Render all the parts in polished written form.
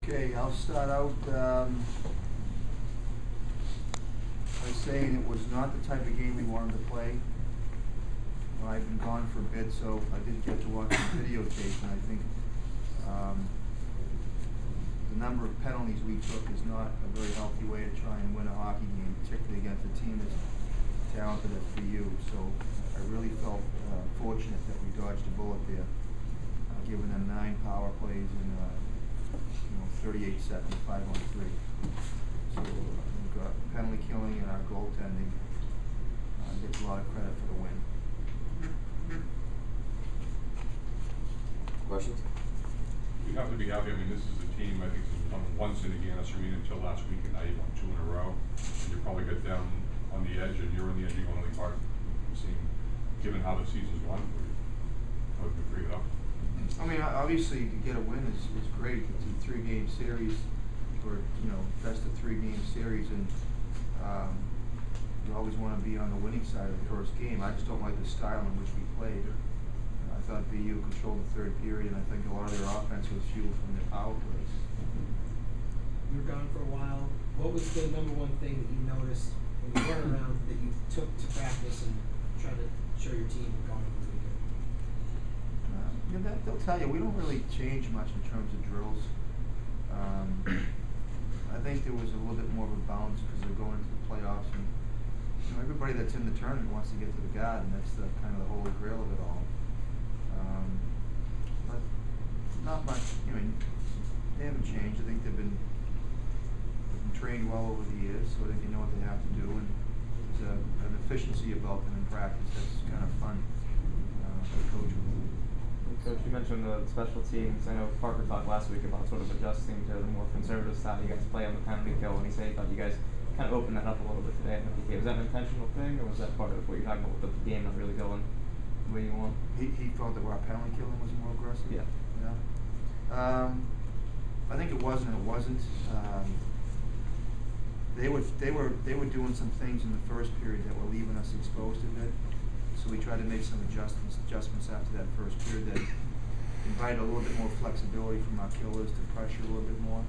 Okay, I'll start out by saying it was not the type of game we wanted to play. I've been gone for a bit, so I did get to watch the videotape, and I think the number of penalties we took is not a very healthy way to try and win a hockey game, particularly against a team as talented as BU. So I really felt fortunate that we dodged a bullet there, giving them 9 power plays and 38 seconds, 5-on-3. So we've got penalty killing and our goaltending gets a lot of credit for the win. Questions? You have to be happy. I mean, this is a team, I think, since once in Aganis Arena until last week, and now you won 2 in a row. And you probably got down on the edge, and you're on the edge of only part. Given how the season's gone for you, that would be pretty tough. I mean, obviously, to get a win is great. It's a 3-game series, or best of 3-game series, and you always want to be on the winning side of the first game. I just don't like the style in which we played. I thought BU controlled the third period, and I think a lot of their offense was fueled from their power plays. You were gone for a while. What was the number one thing that you noticed when you weren't around that you took to practice and tried to show your team going into the weekend? They'll tell you, we don't really change much in terms of drills. I think there was a little bit more of a balance because they're going into the playoffs, and everybody that's in the tournament wants to get to the Garden. That's the kind of the holy grail of it all. But not much. They haven't changed. I think they've been trained well over the years, so I think they know what they have to do, and there's an efficiency about them in practice that's kind of fun for the coach. Coach, you mentioned the special teams. I know Parker talked last week about sort of adjusting to the more conservative style you guys play on the penalty kill, and he said he thought you guys kind of opened that up a little bit today in the PK. Was that an intentional thing, or was that part of what you're talking about with the game not really going the way you want? He felt that our penalty killing was more aggressive? Yeah. I think it was and it wasn't. They were doing some things in the first period that were leaving us exposed a bit. So we tried to make some adjustments after that first period that invited a little bit more flexibility from our killers to pressure a little bit more.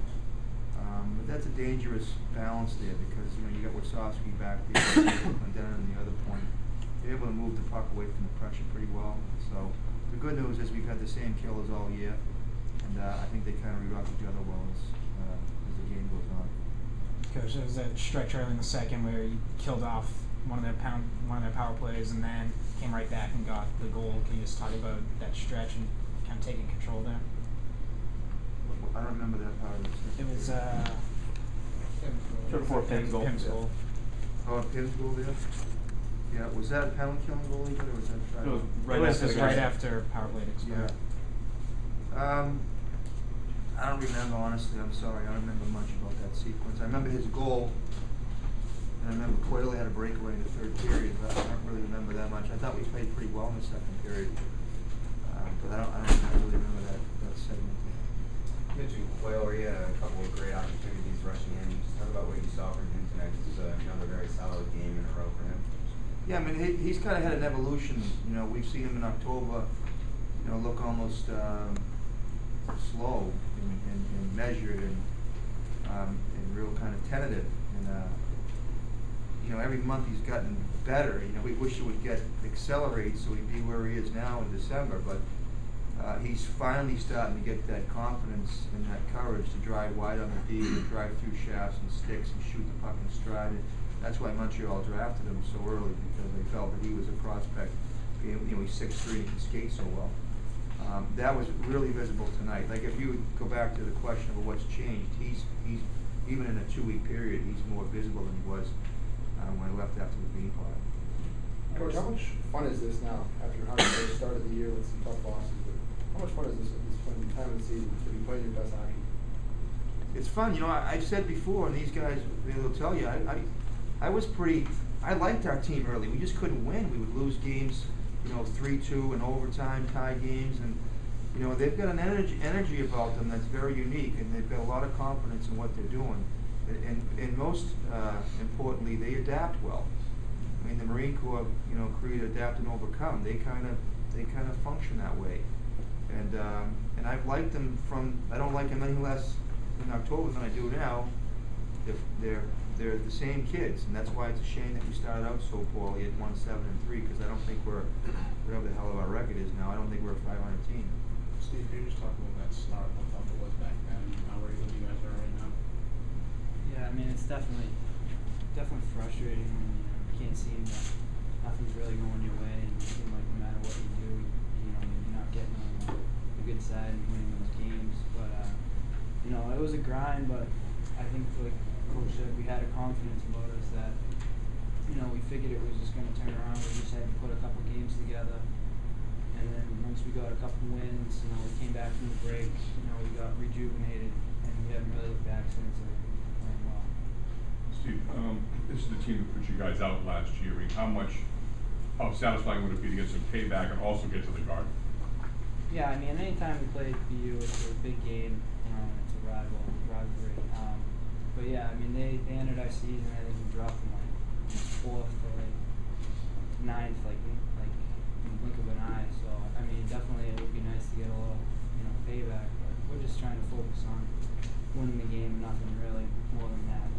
But that's a dangerous balance there because you got Wasowski back there and then on the other point. They're able to move the puck away from the pressure pretty well. So the good news is we've had the same killers all year, and I think they kind of reroute each other well as the game goes on. Coach, there was that stretch early in the second where you killed off one of their power plays and then came right back and got the goal. Can you just talk about that stretch and kind of taking control there? I don't remember that part of it. It was Sure, before Pim's goal. Oh, Pim's goal there? Yeah, was that a penalty killing goal either, or was that It was It was just right after power play expired. Yeah. I don't remember, honestly. I'm sorry. I don't remember much about that sequence. I remember his goal, and I remember Coyle had a breakaway in the third period, but I don't really remember that much. I thought we played pretty well in the second period, but I don't really remember that segment. You mentioned Coyle, he had a couple of great opportunities rushing in. Just talk about what you saw from him tonight. This is another very solid game in a row for him. Yeah, I mean, he's kind of had an evolution. We've seen him in October, look almost slow and measured and real kind of tentative. And every month he's gotten better. We wish it would accelerate so he'd be where he is now in December, but he's finally starting to get that confidence and that courage to drive wide on the D, to drive through shafts and sticks and shoot the puck in stride. And that's why Montreal drafted him so early, because they felt that he was a prospect. He's 6'3" and can skate so well. That was really visible tonight. Like if you go back to the question of what's changed, he's even in a 2-week period, he's more visible than he was when he left after the bean pod. Coach, how much fun is this now after how you started the year with some tough losses? But how much fun is this at this point in time of the season to be playing your best hockey? It's fun. I've said before, and these guys will tell you, I liked our team early. We just couldn't win. We would lose games, 3-2 in overtime, tie games, and they've got an energy about them that's very unique, and they've got a lot of confidence in what they're doing, and most importantly, they adapt well. I mean, the Marine Corps, create, adapt, and overcome. They kind of function that way, and I've liked them from. I don't like them any less in October than I do now, they're the same kids, and that's why it's a shame that we started out so poorly at 1-7-3, because I don't think we're, whatever the hell of our record is now, I don't think we're a 500 team. Steve, can you just talk about that start, how tough it was back then, and how ready you guys are right now? Yeah, I mean, it's definitely frustrating when you can't seem that nothing's really going your way, and you seem like no matter what you do, you're not getting on the good side and winning those games. But it was a grind, but I think like Coach said, we had a confidence about us that we figured it was just going to turn around. We just had to put a couple games together, and then once we got a couple wins, we came back from the break. We got rejuvenated, and we haven't really looked back since. Playing well. Steve, this is the team that put you guys out last year. I mean, how satisfying would it be to get some payback and also get to the Garden? Yeah, I mean, anytime we play BU, it's a big game. It's a rivalry. But yeah, I mean, they ended our season. I think we dropped from like 4th to like 9th, like in the blink of an eye. So I mean, definitely it would be nice to get a little, payback. But we're just trying to focus on winning the game. Nothing really more than that.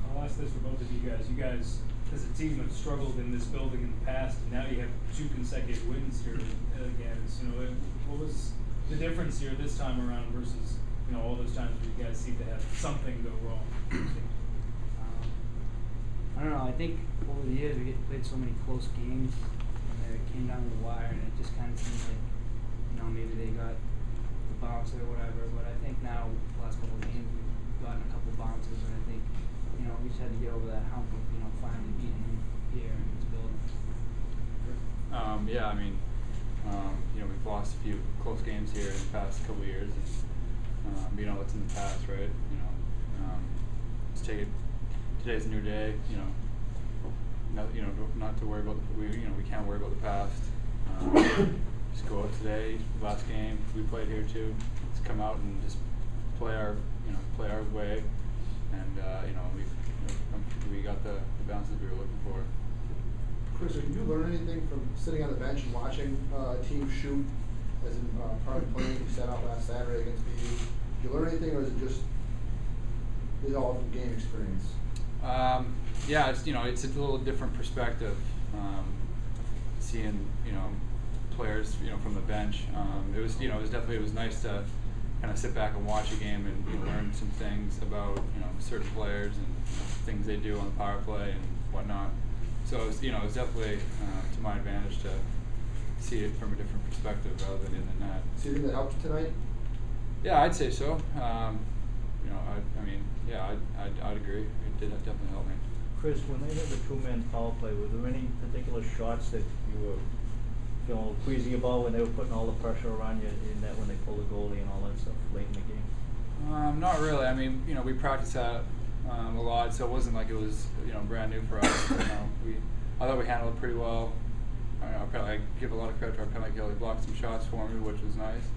I'll ask this for both of you guys. You guys, as a team, have struggled in this building in the past, and now you have 2 consecutive wins here again. So, what was the difference here this time around versus all those times where you guys seem to have something go wrong? I don't know. I think over the years we played so many close games, and it came down to the wire, and it just kind of seemed like maybe they got the bounce or whatever. But I think now the last couple of games we've gotten a couple bounces, and I think we just had to get over that hump of finally beating them here in this building. Yeah, I mean, we've lost a few close games here in the past couple of years, and it's in the past, right? Just take it. Today's a new day. Not to worry about we can't worry about the past. Just go out today. Last game we played here too. Just come out and just play our way, and we got the bounces we were looking for. Chris, did you learn anything from sitting on the bench and watching a team shoot, as in part of playing you set out last Saturday against BU? Did you learn anything, or is it all from game experience? Yeah, it's a little different perspective. Seeing players from the bench. It was nice to kind of sit back and watch a game and learn some things about certain players and things they do on the power play and whatnot. So it was definitely to my advantage to see it from a different perspective rather than in the net. So you think that helped you tonight? Yeah, I'd say so. I'd agree. It did definitely help me. Chris, when they had the 2-man power play, were there any particular shots that you were queasy about when they were putting all the pressure around you in that when they pulled the goalie and all that stuff late in the game? Not really. I mean, we practiced that a lot, so it wasn't like it was brand new for us. I thought we handled it pretty well. I give a lot of credit to our penalty kill. He blocked some shots for me, which was nice.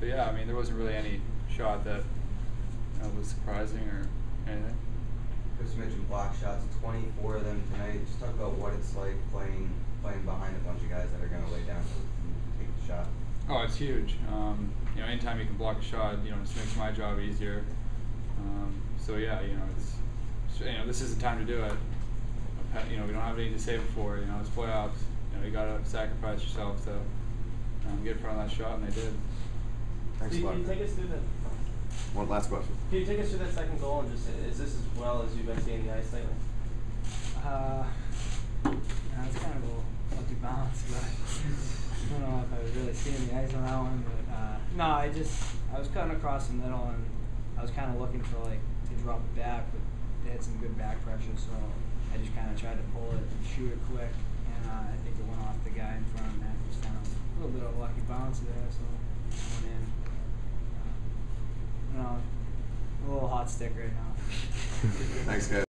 But yeah, I mean, there wasn't really any shot that was surprising or anything. Chris mentioned block shots, 24 of them tonight. Just talk about what it's like playing behind a bunch of guys that are going to lay down to take the shot. Oh, it's huge. Anytime you can block a shot, it just makes my job easier. So yeah, this is the time to do it. We don't have anything to save it for. It's playoffs. You got to sacrifice yourself to get in front of that shot, and they did. Thanks a lot. Can you take us through that? One last question. Can you take us through that second goal and just is this as well as you've been seeing the ice lately? It's kind of a lucky bounce, but I don't know if I was really seeing the ice on that one. But no, I was cutting across the middle, and I was kind of looking for to drop it back, but they had some good back pressure, so I just kind of tried to pull it and shoot it quick, and I think it went off the guy in front of me. Just kind of a little bit of a lucky bounce there, so it went in. A little hot stick right now. Thanks, guys.